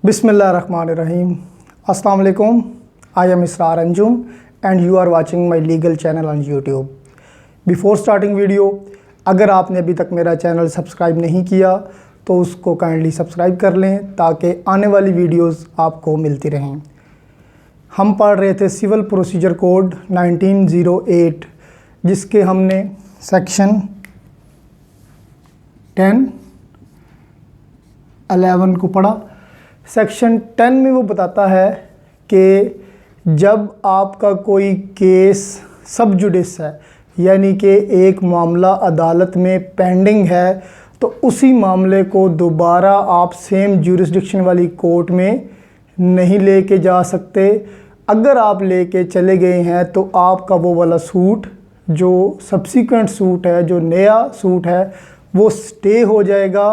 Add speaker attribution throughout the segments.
Speaker 1: Bismillahirrahmanirrahim. Assalamu alaikum. I am Israr Anjum and you are watching my legal channel on YouTube. Before starting video, अगर आपने अभी तक मेरा channel subscribe नहीं किया तो उसको काइंडली सब्सक्राइब कर लें ताकि आने वाली वीडियोस आपको मिलती रहें। हम पढ़ रहे थे सिविल प्रोसीजर कोड 1908 जिसके हमने सेक्शन 10, 11 को पढ़ा। सेक्शन 10 में वो बताता है कि जब आपका कोई केस सब जुडिस है यानी कि एक मामला अदालत में पेंडिंग है तो उसी मामले को दोबारा आप सेम जुरिस्डिक्शन वाली कोर्ट में नहीं लेके जा सकते। अगर आप लेके चले गए हैं तो आपका वो वाला सूट जो सब्सिक्वेंट सूट है, जो नया सूट है, वो स्टे हो जाएगा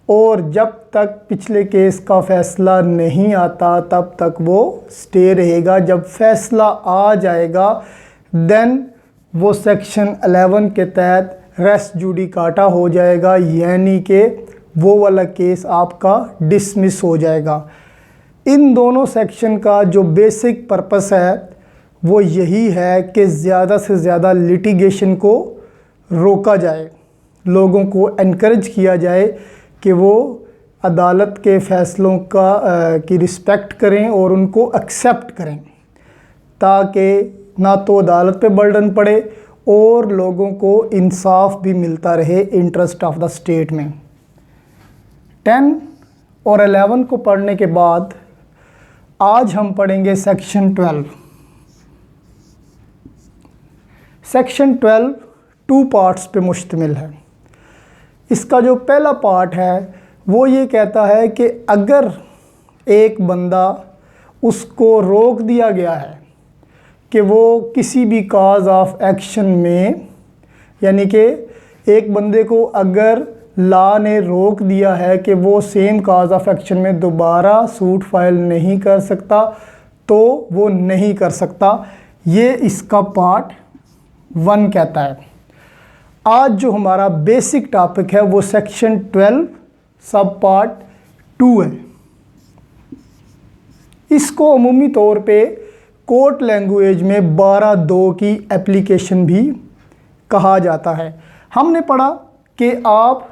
Speaker 1: और जब तक पिछले केस का फ़ैसला नहीं आता तब तक वो स्टे रहेगा। जब फ़ैसला आ जाएगा देन वो सेक्शन 11 के तहत रेस जुडिकाटा हो जाएगा यानी कि वो वाला केस आपका डिसमिस हो जाएगा। इन दोनों सेक्शन का जो बेसिक पर्पस है वो यही है कि ज़्यादा से ज़्यादा लिटिगेशन को रोका जाए, लोगों को एनकरेज किया जाए कि वो अदालत के फ़ैसलों की रिस्पेक्ट करें और उनको एक्सेप्ट करें ताकि ना तो अदालत पे बर्डन पड़े और लोगों को इंसाफ भी मिलता रहे इंटरेस्ट ऑफ द स्टेट में। 10 और 11 को पढ़ने के बाद आज हम पढ़ेंगे सेक्शन 12। सेक्शन 12 2 पार्ट्स पे मुश्तमिल है। इसका जो पहला पार्ट है वो ये कहता है कि अगर एक बंदा उसको रोक दिया गया है कि वो किसी भी काज ऑफ एक्शन में, यानी कि एक बंदे को अगर लॉ ने रोक दिया है कि वो सेम काज ऑफ एक्शन में दोबारा सूट फाइल नहीं कर सकता तो वो नहीं कर सकता। ये इसका पार्ट 1 कहता है। आज जो हमारा बेसिक टॉपिक है वो सेक्शन 12 सब पार्ट 2 है। इसको अमूमी तौर पे कोर्ट लैंग्वेज में 12(2) की एप्लीकेशन भी कहा जाता है। हमने पढ़ा कि आप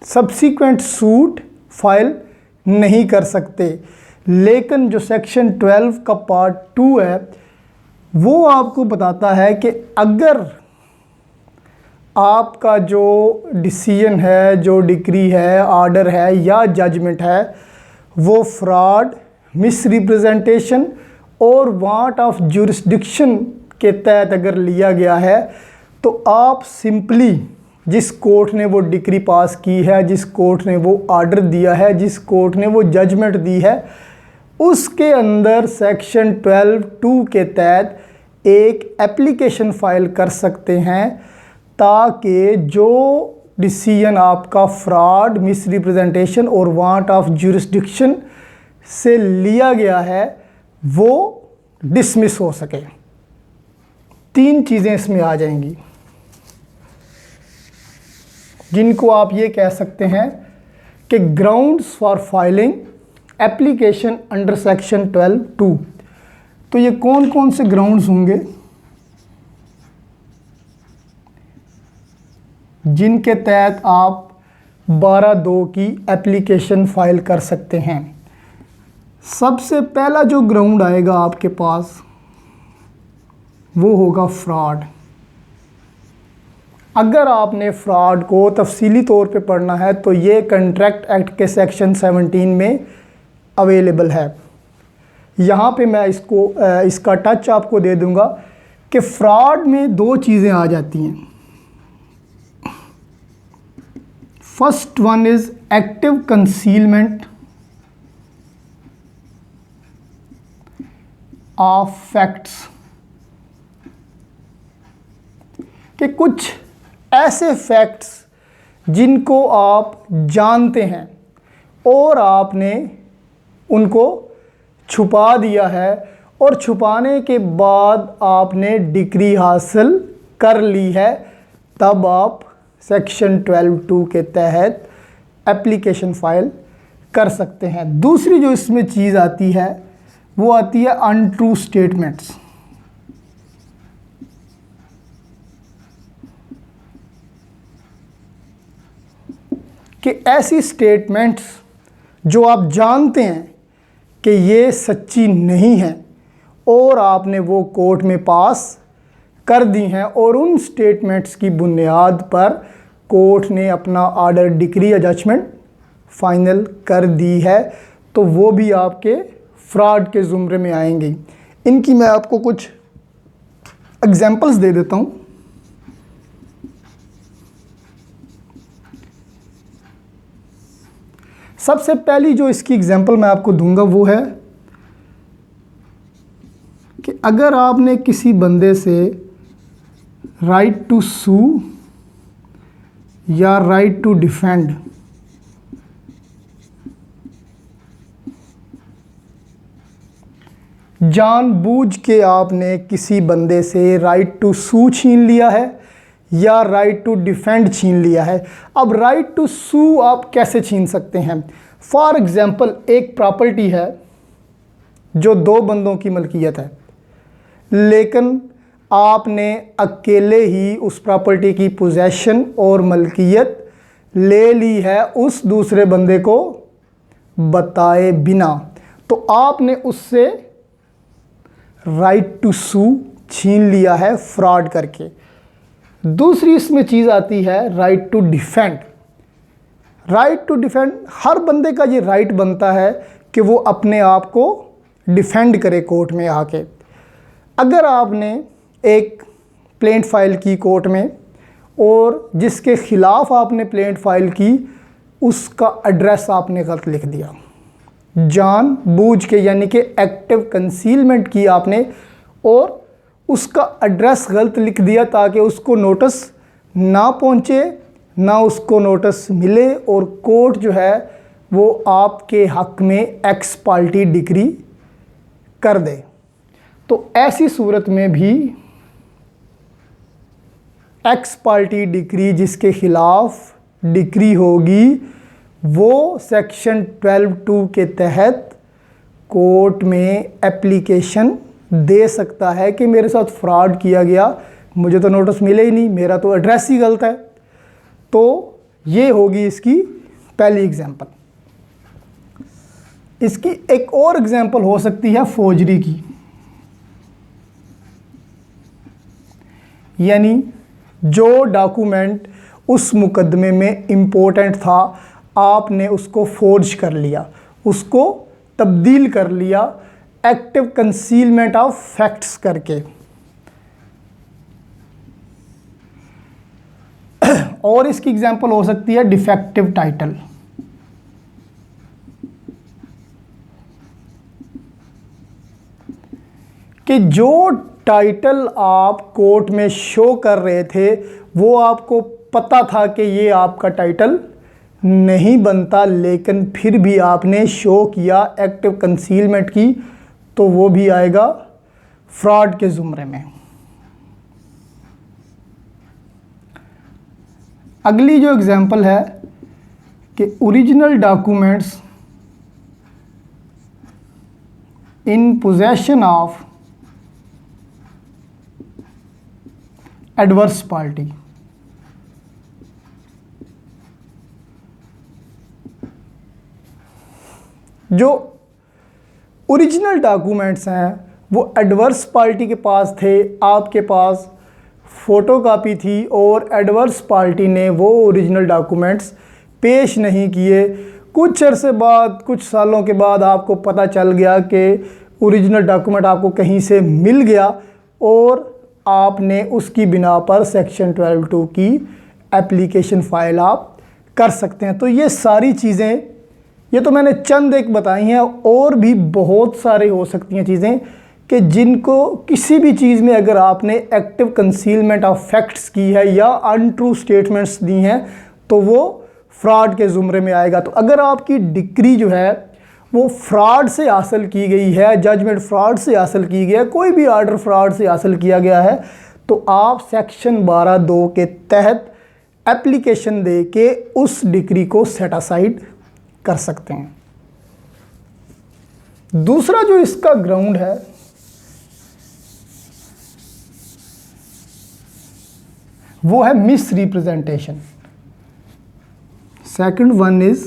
Speaker 1: सब्सिक्वेंट सूट फाइल नहीं कर सकते, लेकिन जो सेक्शन 12 का पार्ट 2 है वो आपको बताता है कि अगर आपका जो डिसीजन है, जो डिक्री है, ऑर्डर है या जजमेंट है वो फ्रॉड, मिसरिप्रेजेंटेशन और वांट ऑफ जुरिस्डिक्शन के तहत अगर लिया गया है तो आप सिंपली जिस कोर्ट ने वो डिक्री पास की है, जिस कोर्ट ने वो ऑर्डर दिया है, जिस कोर्ट ने वो जजमेंट दी है, उसके अंदर सेक्शन 12(2) के तहत एक एप्लीकेशन फ़ाइल कर सकते हैं ताकि जो डिसीजन आपका फ्रॉड, मिसरिप्रेजेंटेशन और वांट ऑफ जुरिस्डिक्शन से लिया गया है वो डिसमिस हो सके। 3 चीज़ें इसमें आ जाएंगी जिनको आप ये कह सकते हैं कि grounds for filing application under section 12(2). तो ये कौन कौन से ग्राउंड्स होंगे जिनके तहत आप 12(2) की एप्लीकेशन फ़ाइल कर सकते हैं। सबसे पहला जो ग्राउंड आएगा आपके पास वो होगा फ्रॉड। अगर आपने फ्रॉड को तफसीली तौर पे पढ़ना है तो ये कंट्रैक्ट एक्ट के सेक्शन 17 में अवेलेबल है। यहाँ पे मैं इसका टच आपको दे दूँगा कि फ्रॉड में 2 चीज़ें आ जाती हैं। First one is active concealment of facts, कि कुछ ऐसे फैक्ट्स जिनको आप जानते हैं और आपने उनको छुपा दिया है और छुपाने के बाद आपने डिक्री हासिल कर ली है, तब आप सेक्शन 12(2) के तहत एप्लीकेशन फ़ाइल कर सकते हैं। दूसरी जो इसमें चीज़ आती है वो आती है अनट्रू स्टेटमेंट्स। कि ऐसी स्टेटमेंट्स जो आप जानते हैं कि ये सच्ची नहीं है और आपने वो कोर्ट में पास कर दी हैं और उन स्टेटमेंट्स की बुनियाद पर कोर्ट ने अपना ऑर्डर, डिक्री या जजमेंट फाइनल कर दी है, तो वो भी आपके फ्रॉड के ज़ुमरे में आएंगे। इनकी मैं आपको कुछ एग्जांपल्स दे देता हूँ। सबसे पहली जो इसकी एग्जांपल मैं आपको दूंगा वो है कि अगर आपने किसी बंदे से राइट टू सू या राइट टू डिफेंड जानबूझ के आपने किसी बंदे से राइट टू सू छीन लिया है या राइट टू डिफेंड छीन लिया है। अब राइट टू सू आप कैसे छीन सकते हैं? फॉर एग्जांपल, एक प्रॉपर्टी है जो दो बंदों की मलकियत है, लेकिन आपने अकेले ही उस प्रॉपर्टी की पोजेशन और मलकियत ले ली है उस दूसरे बंदे को बताए बिना, तो आपने उससे राइट टू सू छीन लिया है फ्रॉड करके। दूसरी इसमें चीज़ आती है right to defend. Right to defend, हर बंदे का ये राइट बनता है कि वो अपने आप को डिफेंड करे कोर्ट में आके। अगर आपने एक प्लेंट फाइल की कोर्ट में और जिसके ख़िलाफ़ आपने प्लेंट फाइल की उसका एड्रेस आपने गलत लिख दिया जानबूझ के, यानी कि एक्टिव कंसीलमेंट की आपने और उसका एड्रेस गलत लिख दिया ताकि उसको नोटिस ना पहुंचे, ना उसको नोटिस मिले और कोर्ट जो है वो आपके हक़ में एक्स पार्टी डिक्री कर दे। तो ऐसी सूरत में भी एक्स पार्टी डिक्री जिसके ख़िलाफ़ डिक्री होगी वो सेक्शन 12(2) के तहत कोर्ट में एप्लीकेशन दे सकता है कि मेरे साथ फ्रॉड किया गया, मुझे तो नोटिस मिले ही नहीं, मेरा तो एड्रेस ही गलत है। तो ये होगी इसकी पहली एग्जांपल। इसकी एक और एग्जांपल हो सकती है फोर्जरी की, यानी जो डॉक्यूमेंट उस मुकदमे में इम्पोर्टेंट था आपने उसको फोर्ज कर लिया, उसको तब्दील कर लिया एक्टिव कंसीलमेंट ऑफ फैक्ट्स करके। और इसकी एग्जांपल हो सकती है डिफेक्टिव टाइटल। कि जो टाइटल आप कोर्ट में शो कर रहे थे वो आपको पता था कि ये आपका टाइटल नहीं बनता, लेकिन फिर भी आपने शो किया, एक्टिव कंसीलमेंट की, तो वो भी आएगा फ्रॉड के ज़ुमरे में। अगली जो एग्जांपल है कि original documents in possession of adverse party. जो ओरिजिनल डॉक्यूमेंट्स हैं वो एडवर्स पार्टी के पास थे, आपके पास फ़ोटोकॉपी थी और एडवर्स पार्टी ने वो ओरिजिनल डॉक्यूमेंट्स पेश नहीं किए। कुछ अरसे बाद, कुछ सालों के बाद आपको पता चल गया कि ओरिजिनल डॉक्यूमेंट आपको कहीं से मिल गया और आपने उसकी बिना पर सेक्शन 12(2) की एप्लीकेशन फ़ाइल आप कर सकते हैं। तो ये सारी चीज़ें, ये तो मैंने चंद एक बताई हैं, और भी बहुत सारे हो सकती हैं चीज़ें कि जिनको किसी भी चीज़ में अगर आपने एक्टिव कंसीलमेंट ऑफ फैक्ट्स की है या अनट्रू स्टेटमेंट्स दी हैं तो वो फ्रॉड के ज़ुमरे में आएगा। तो अगर आपकी डिक्री जो है वो फ्रॉड से हासिल की गई है, जजमेंट फ्रॉड से हासिल की गई है, कोई भी आर्डर फ्रॉड से हासिल किया गया है, तो आप सेक्शन 12(2) के तहत एप्लीकेशन दे के उस डिक्री को सेट असाइड कर सकते हैं। दूसरा जो इसका ग्राउंड है वो है miss representation. Second one is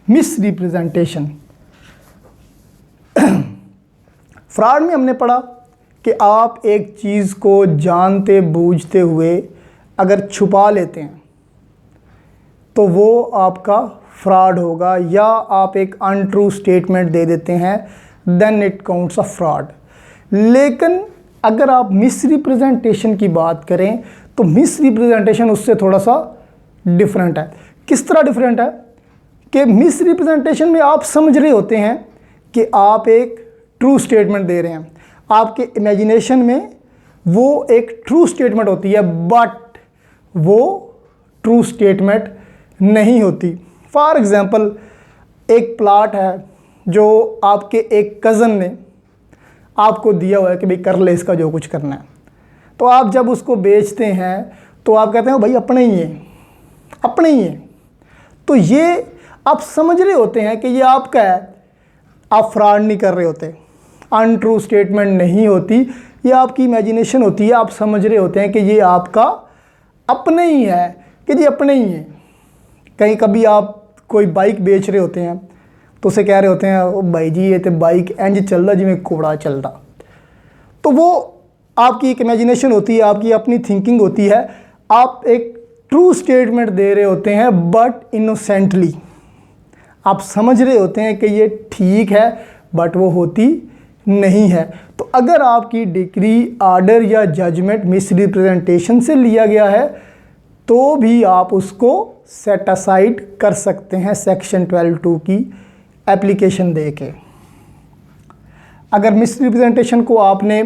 Speaker 1: miss representation. Fraud में हमने पढ़ा कि आप एक चीज़ को जानते बूझते हुए अगर छुपा लेते हैं तो वो आपका फ्रॉड होगा, या आप एक अनट्रू स्टेटमेंट दे देते हैं, then it counts a fraud. लेकिन अगर आप मिस रिप्रेजेंटेशन की बात करें तो मिस रिप्रेजेंटेशन उससे थोड़ा सा डिफरेंट है। किस तरह डिफरेंट है कि मिस रिप्रेजेंटेशन में आप समझ रहे होते हैं कि आप एक ट्रू स्टेटमेंट दे रहे हैं, आपके इमेजिनेशन में वो एक ट्रू स्टेटमेंट होती है, बट वो ट्रू स्टेटमेंट नहीं होती। फॉर एग्ज़ाम्पल, एक प्लाट है जो आपके एक कज़न ने आपको दिया हुआ है कि भाई कर ले इसका जो कुछ करना है। तो आप जब उसको बेचते हैं तो आप कहते हैं भाई अपने ही है, अपने ही है। तो ये आप समझ रहे होते हैं कि ये आपका है, आप फ्रॉड नहीं कर रहे होते, अनट्रू स्टेटमेंट नहीं होती, ये आपकी इमेजिनेशन होती है। आप समझ रहे होते हैं कि ये आपका अपने ही है, कि जी अपने ही है। कहीं कभी आप कोई बाइक बेच रहे होते हैं तो उसे कह रहे होते हैं ओ भाई जी ये तो बाइक इंज चल रहा जिमें घोड़ा चल रहा। तो वो आपकी एक इमेजिनेशन होती है, आपकी अपनी थिंकिंग होती है। आप एक ट्रू स्टेटमेंट दे रहे होते हैं बट इनोसेंटली, आप समझ रहे होते हैं कि ये ठीक है बट वो होती नहीं है। तो अगर आपकी डिक्री, ऑर्डर या जजमेंट मिस रिप्रेजेंटेशन से लिया गया है तो भी आप उसको सेट असाइड कर सकते हैं सेक्शन 12(2) की एप्लीकेशन दे के। अगर मिस रिप्रेजेंटेशन को आपने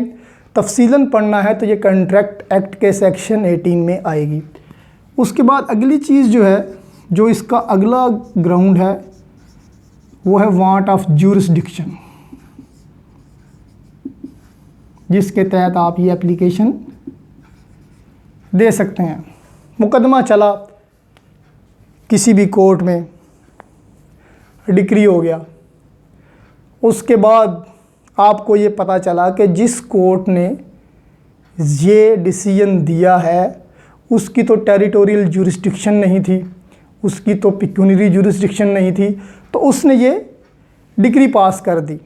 Speaker 1: तफसीलन पढ़ना है तो ये कॉन्ट्रैक्ट एक्ट के सेक्शन 18 में आएगी। उसके बाद अगली चीज़ जो है, जो इसका अगला ग्राउंड है वो है वांट ऑफ ज्यूरिसडिक्शन, जिसके तहत आप ये एप्लीकेशन दे सकते हैं। मुकदमा चला किसी भी कोर्ट में, डिक्री हो गया, उसके बाद आपको ये पता चला कि जिस कोर्ट ने ये डिसीजन दिया है उसकी तो टेरिटोरियल ज्यूरिसडिक्शन नहीं थी, उसकी तो पिक्यूनरी ज्यूरिसडिक्शन नहीं थी, तो उसने ये डिक्री पास कर दी।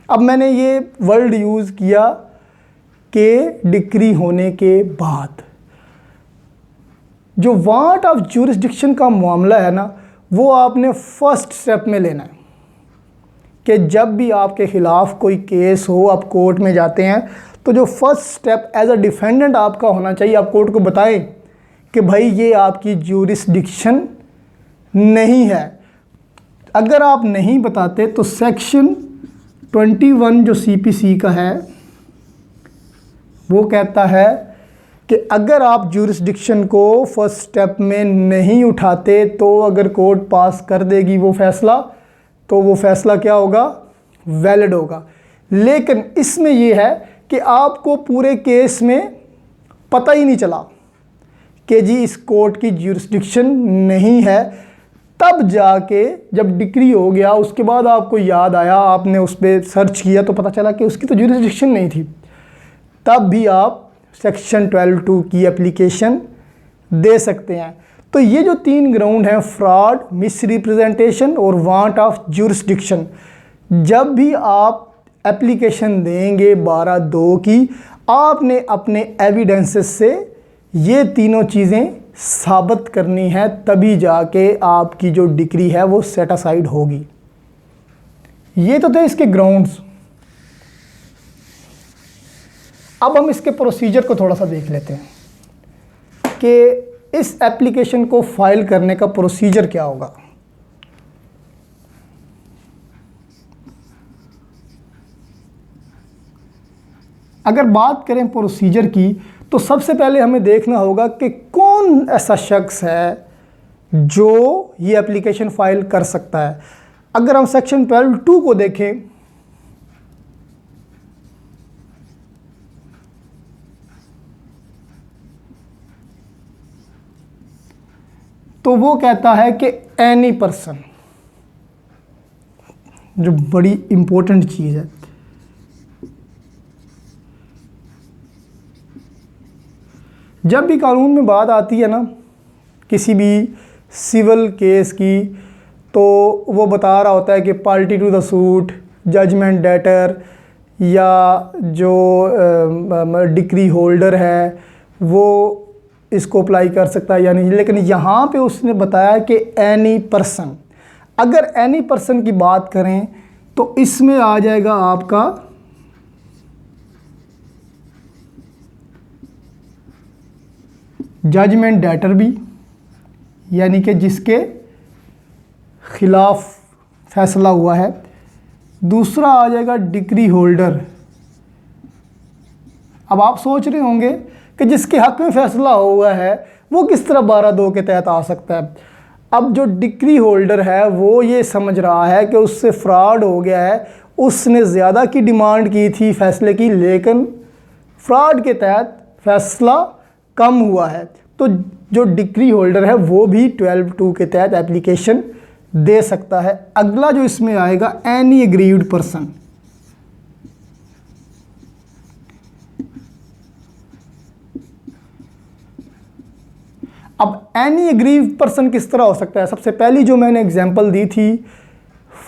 Speaker 1: अब मैंने ये वर्ड यूज़ किया कि डिक्री होने के बाद जो वांट ऑफ ज्यूरिसडिक्शन का मामला है ना, वो आपने फर्स्ट स्टेप में लेना है कि जब भी आपके ख़िलाफ़ कोई केस हो, आप कोर्ट में जाते हैं तो जो first step as a defendant आपका होना चाहिए, आप कोर्ट को बताएं कि भाई ये आपकी ज्यूरिसडिक्शन नहीं है। अगर आप नहीं बताते तो सेक्शन 21 जो CPC का है वो कहता है कि अगर आप ज्यूरिसडिक्शन को फर्स्ट स्टेप में नहीं उठाते तो अगर कोर्ट पास कर देगी वो फैसला, तो वो फैसला क्या होगा, वैलिड होगा। लेकिन इसमें यह है कि आपको पूरे केस में पता ही नहीं चला कि जी इस कोर्ट की ज्यूरिसडिक्शन नहीं है, तब जाके जब डिक्री हो गया उसके बाद आपको याद आया, आपने उस पर सर्च किया तो पता चला कि उसकी तो ज्यूरिसडिक्शन नहीं थी, तब भी आप सेक्शन 12(2) की एप्लीकेशन दे सकते हैं। तो ये जो 3 ग्राउंड हैं, फ्रॉड, मिस रिप्रेजेंटेशन और वांट ऑफ ज्यूरिसडिक्शन, जब भी आप एप्लीकेशन देंगे 12(2) की, आपने अपने एविडेंसेस से ये तीनों चीज़ें साबित करनी है, तभी जाके आपकी जो डिक्री है वो सेट असाइड होगी। ये तो थे इसके ग्राउंड्स। अब हम इसके प्रोसीजर को थोड़ा सा देख लेते हैं कि इस एप्लीकेशन को फाइल करने का प्रोसीजर क्या होगा। अगर बात करें प्रोसीजर की तो सबसे पहले हमें देखना होगा कि कौन ऐसा शख्स है जो ये एप्लीकेशन फाइल कर सकता है। अगर हम सेक्शन 12(2) को देखें तो वो कहता है कि एनी पर्सन, जो बड़ी इंपॉर्टेंट चीज़ है, जब भी कानून में बात आती है ना किसी भी सिविल केस की, तो वो बता रहा होता है कि party to the suit, judgment debtor, या जो डिक्री होल्डर है वो इसको अप्लाई कर सकता है या नहीं। लेकिन यहाँ पे उसने बताया कि एनी पर्सन। अगर एनी पर्सन की बात करें तो इसमें आ जाएगा आपका जजमेंट डेटर भी, यानी कि जिसके खिलाफ फैसला हुआ है। दूसरा आ जाएगा डिक्री होल्डर। अब आप सोच रहे होंगे कि जिसके हक में फैसला हुआ है वो किस तरह 12(2) के तहत आ सकता है। अब जो डिक्री होल्डर है वो ये समझ रहा है कि उससे फ्रॉड हो गया है, उसने ज़्यादा की डिमांड की थी फैसले की, लेकिन फ्रॉड के तहत फैसला कम हुआ है, तो जो डिक्री होल्डर है वो भी 12(2) के तहत एप्लीकेशन दे सकता है। अगला जो इसमें आएगा एनी एग्रीव्ड पर्सन। अब एनी एग्रीव्ड पर्सन किस तरह हो सकता है। सबसे पहली जो मैंने एग्जांपल दी थी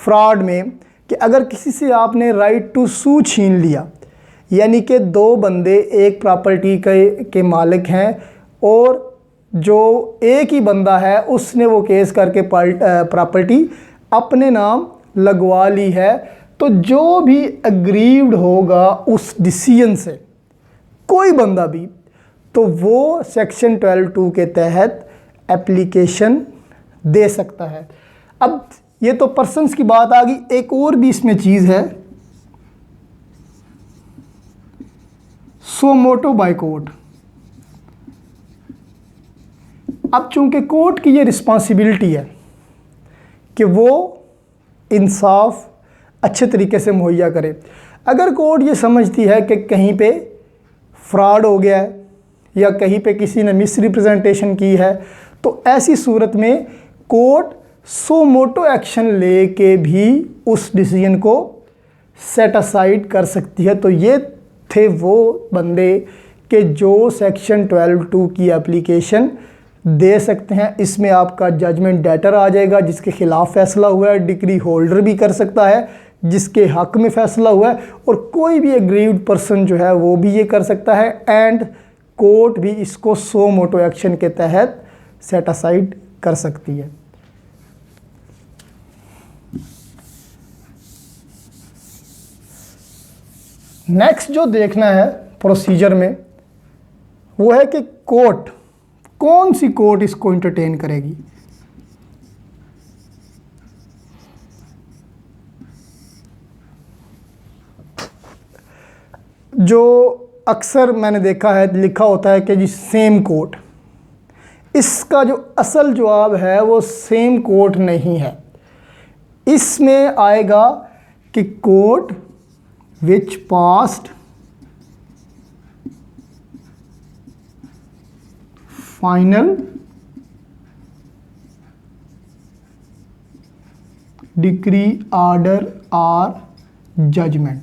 Speaker 1: फ्रॉड में, कि अगर किसी से आपने राइट टू सू छीन लिया, यानी कि दो बंदे एक प्रॉपर्टी के मालिक हैं और जो एक ही बंदा है उसने वो केस करके प्रॉपर्टी अपने नाम लगवा ली है, तो जो भी एग्रीव्ड होगा उस डिसीजन से, कोई बंदा भी, तो वो सेक्शन 12(2) के तहत एप्लीकेशन दे सकता है। अब ये तो पर्सन्स की बात आ गई, एक और भी इसमें चीज़ है, सो मोटो बाय कोर्ट। अब चूंकि कोर्ट की ये रिस्पॉन्सिबिलिटी है कि वो इंसाफ अच्छे तरीके से मुहैया करे। अगर कोर्ट ये समझती है कि कहीं पे फ्रॉड हो गया है या कहीं पे किसी ने मिस रिप्रेजेंटेशन की है, तो ऐसी सूरत में कोर्ट सो मोटो एक्शन लेके भी उस डिसीजन को सेट असाइड कर सकती है। तो ये थे वो बंदे कि जो सेक्शन 12(2) की एप्लीकेशन दे सकते हैं। इसमें आपका जजमेंट डेटर आ जाएगा जिसके खिलाफ फैसला हुआ है, डिक्री होल्डर भी कर सकता है जिसके हक में फैसला हुआ है, और कोई भी एग्रीव्ड पर्सन जो है वो भी ये कर सकता है, एंड कोर्ट भी इसको सो मोटो एक्शन के तहत सेट असाइड कर सकती है। नेक्स्ट जो देखना है प्रोसीजर में वो है कि कोर्ट, कौन सी कोर्ट इसको एंटरटेन करेगी। जो अक्सर मैंने देखा है लिखा होता है कि जी सेम कोर्ट, इसका जो असल जवाब है वो सेम कोर्ट नहीं है। इसमें आएगा कि कोर्ट विच पास्ड फाइनल डिक्री ऑर्डर और जजमेंट,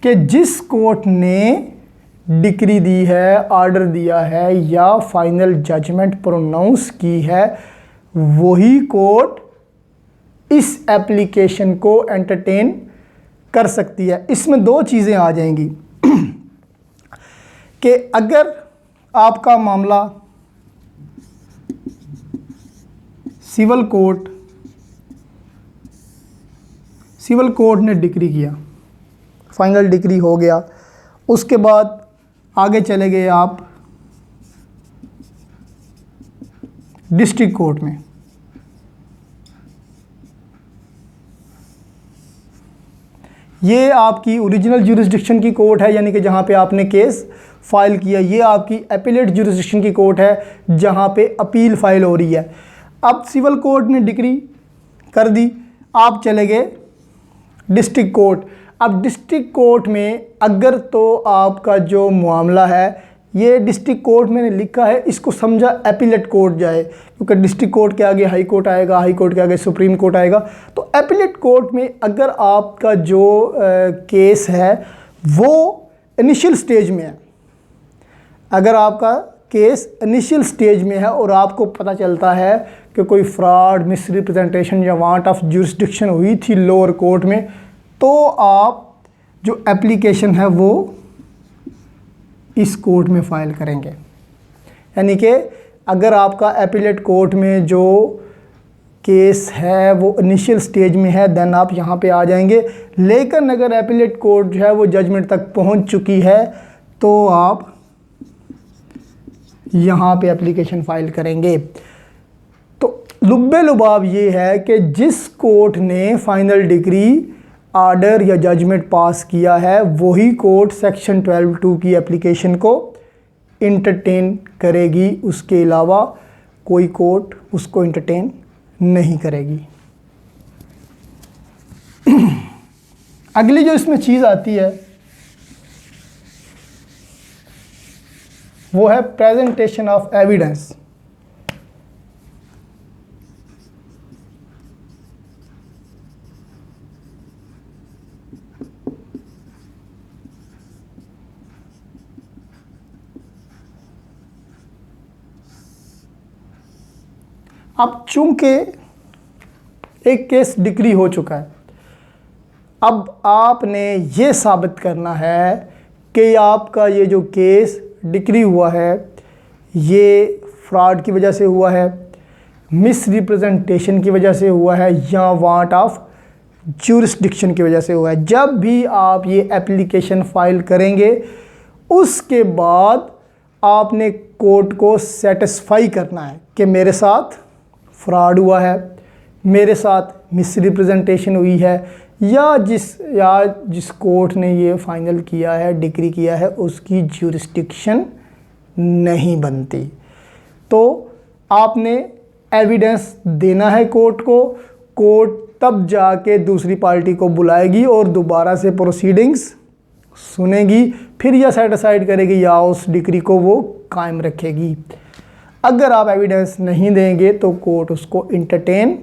Speaker 1: कि जिस कोर्ट ने डिक्री दी है, ऑर्डर दिया है या फाइनल जजमेंट प्रोनाउंस की है, वही कोर्ट इस एप्लीकेशन को एंटरटेन कर सकती है। इसमें दो चीज़ें आ जाएंगी कि अगर आपका मामला सिविल कोर्ट ने डिक्री किया, फाइनल डिक्री हो गया, उसके बाद आगे चले गए आप डिस्ट्रिक्ट कोर्ट में, ये आपकी ओरिजिनल ज्यूरिसडिक्शन की कोर्ट है, यानी कि जहाँ पे आपने केस फाइल किया। ये आपकी एपीलेट ज्यूरिसडिक्शन की कोर्ट है जहाँ पे अपील फाइल हो रही है। अब सिविल कोर्ट ने डिक्री कर दी, आप चले गए डिस्ट्रिक्ट कोर्ट। अब डिस्ट्रिक्ट कोर्ट में अगर तो आपका जो मामला है ये डिस्ट्रिक्ट कोर्ट मैंने लिखा है, इसको समझा एपीलेट कोर्ट जाए, क्योंकि डिस्ट्रिक्ट कोर्ट के आगे हाई कोर्ट आएगा, हाई कोर्ट के आगे सुप्रीम कोर्ट आएगा। तो एपीलेट कोर्ट में अगर आपका जो केस है वो इनिशियल स्टेज में है, अगर आपका केस इनिशियल स्टेज में है और आपको पता चलता है कि कोई फ्रॉड, मिसरिप्रेजेंटेशन या वांट ऑफ ज्यूरिसडिक्शन हुई थी लोअर कोर्ट में, तो आप जो एप्लीकेशन है वो इस कोर्ट में फ़ाइल करेंगे। यानी कि अगर आपका एपीलेट कोर्ट में जो केस है वो इनिशियल स्टेज में है, देन आप यहाँ पे आ जाएंगे। लेकिन अगर एपीलेट कोर्ट जो है वो जजमेंट तक पहुँच चुकी है तो आप यहाँ पे एप्लीकेशन फ़ाइल करेंगे। तो लुब्बे लुबाब ये है कि जिस कोर्ट ने फाइनल डिग्री, आर्डर या जजमेंट पास किया है, वही कोर्ट सेक्शन 12(2) की एप्लीकेशन को इंटरटेन करेगी, उसके अलावा कोई कोर्ट उसको इंटरटेन नहीं करेगी। अगली जो इसमें चीज़ आती है वो है प्रेजेंटेशन ऑफ एविडेंस। अब चूंकि एक केस डिक्री हो चुका है, अब आपने ये साबित करना है कि आपका ये जो केस डिक्री हुआ है ये फ्रॉड की वजह से हुआ है, मिस रिप्रेजेंटेशन की वजह से हुआ है, या वांट ऑफ ज्यूरिसडिक्शन की वजह से हुआ है। जब भी आप ये एप्लीकेशन फ़ाइल करेंगे उसके बाद आपने कोर्ट को सेटिस्फाई करना है कि मेरे साथ फ्रॉड हुआ है, मेरे साथ मिस रिप्रेजेंटेशन हुई है, या जिस कोर्ट ने ये फाइनल किया है, डिक्री किया है, उसकी ज्यूरिसडिक्शन नहीं बनती। तो आपने एविडेंस देना है कोर्ट को, कोर्ट तब जाके दूसरी पार्टी को बुलाएगी और दोबारा से प्रोसीडिंग्स सुनेगी, फिर यह सेटिसाइड करेगी या उस डिक्री को वो कायम रखेगी। अगर आप एविडेंस नहीं देंगे तो कोर्ट उसको इंटरटेन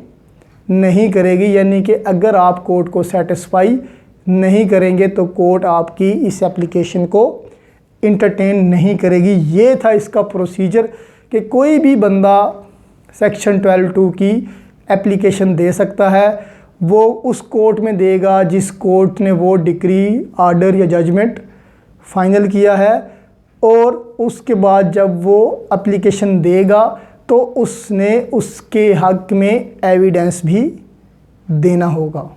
Speaker 1: नहीं करेगी। यानी कि अगर आप कोर्ट को सेटिस्फाई नहीं करेंगे तो कोर्ट आपकी इस एप्लीकेशन को इंटरटेन नहीं करेगी। ये था इसका प्रोसीजर कि कोई भी बंदा सेक्शन 12(2) की एप्लीकेशन दे सकता है। वो उस कोर्ट में देगा जिस कोर्ट ने वो डिक्री, आर्डर या जजमेंट फाइनल किया है, और उसके बाद जब वो एप्लीकेशन देगा तो उसने उसके हक में एविडेंस भी देना होगा।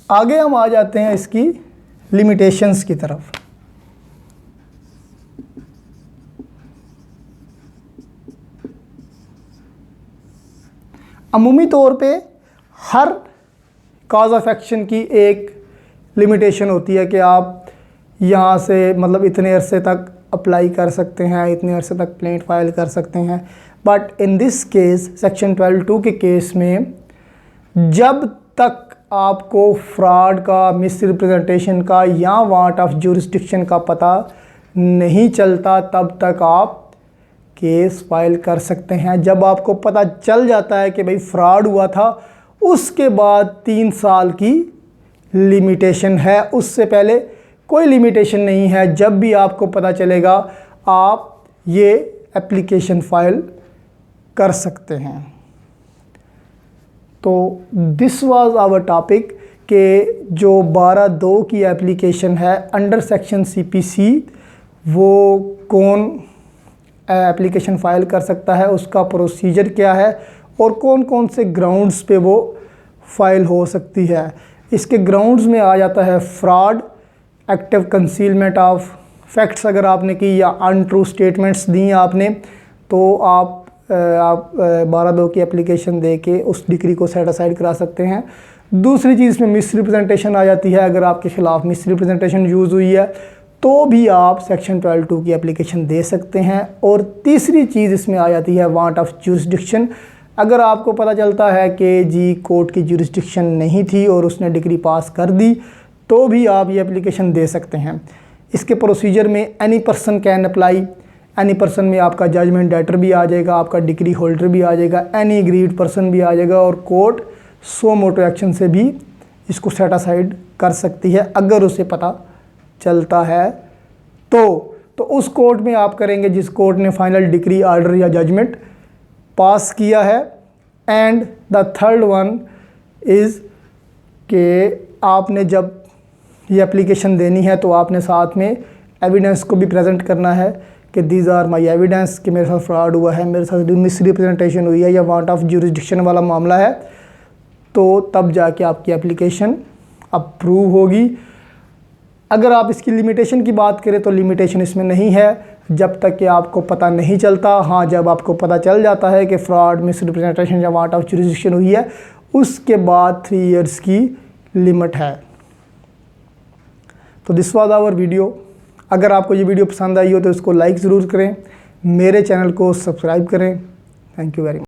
Speaker 1: आगे हम आ जाते हैं इसकी लिमिटेशंस की तरफ। अमूमी तौर पे हर कॉज ऑफ एक्शन की एक लिमिटेशन होती है कि आप यहाँ से मतलब इतने अरसे तक अप्लाई कर सकते हैं, इतने अरसे तक प्लेंट फाइल कर सकते हैं। But in this case section 12(2) के केस में जब तक आपको फ्रॉड का, मिस रिप्रेजेंटेशन का या वांट ऑफ ज्यूरिसडिक्शन का पता नहीं चलता तब तक आप केस फाइल कर सकते हैं। जब आपको पता चल जाता है कि भाई फ्रॉड हुआ था, उसके बाद 3 साल की लिमिटेशन है, उससे पहले कोई लिमिटेशन नहीं है। जब भी आपको पता चलेगा आप ये एप्लीकेशन फाइल कर सकते हैं। तो दिस वाज आवर टॉपिक कि जो 12(2) की एप्लीकेशन है अंडर सेक्शन CPC, वो कौन एप्लीकेशन फ़ाइल कर सकता है, उसका प्रोसीजर क्या है और कौन कौन से ग्राउंड्स पे वो फ़ाइल हो सकती है। इसके ग्राउंड्स में आ जाता है fraud, active concealment of facts अगर आपने की, या अनट्रू स्टेटमेंट्स दी आपने, तो आप 12(2) की एप्लीकेशन दे के उस डिक्री को सेट असाइड करा सकते हैं। दूसरी चीज़ में मिस रिप्रेजेंटेशन आ जाती है। अगर आपके ख़िलाफ़ मिस रिप्रेजेंटेशन यूज़ हुई है तो भी आप सेक्शन 12(2) की एप्लीकेशन दे सकते हैं। और तीसरी चीज़ इसमें आ जाती है वांट ऑफ ज्यूरिसडिक्शन। अगर आपको पता चलता है कि जी कोर्ट की ज्यूरिसडिक्शन नहीं थी और उसने डिग्री पास कर दी, तो भी आप ये एप्लीकेशन दे सकते हैं। इसके प्रोसीजर में any person can apply, any person में आपका जजमेंट डेटर भी आ जाएगा, आपका डिग्री होल्डर भी आ जाएगा, एनी एग्रीड पर्सन भी आ जाएगा, और कोर्ट सो मोटो एक्शन से भी इसको सेट असाइड कर सकती है अगर उसे पता चलता है तो उस कोर्ट में आप करेंगे जिस कोर्ट ने फाइनल डिक्री, ऑर्डर या जजमेंट पास किया है। And the third one is कि आपने जब ये एप्लीकेशन देनी है तो आपने साथ में एविडेंस को भी प्रेजेंट करना है कि दीज आर माई एविडेंस कि मेरे साथ फ्रॉड हुआ है, मेरे साथ मिसरिप्रेजेंटेशन हुई है या वांट ऑफ ज्यूरिसडिक्शन वाला मामला है, तो तब जाके आपकी एप्लीकेशन अप्रूव होगी। अगर आप इसकी लिमिटेशन की बात करें तो लिमिटेशन इसमें नहीं है जब तक कि आपको पता नहीं चलता। हाँ, जब आपको पता चल जाता है कि फ्रॉड, मिसरिप्रेजेंटेशन या वांट ऑफ ज्यूरिसडिक्शन हुई है, उसके बाद 3 इयर्स की लिमिट है। तो दिस वाज आवर वीडियो। अगर आपको ये वीडियो पसंद आई हो तो इसको लाइक ज़रूर करें, मेरे चैनल को सब्सक्राइब करें। Thank you very much.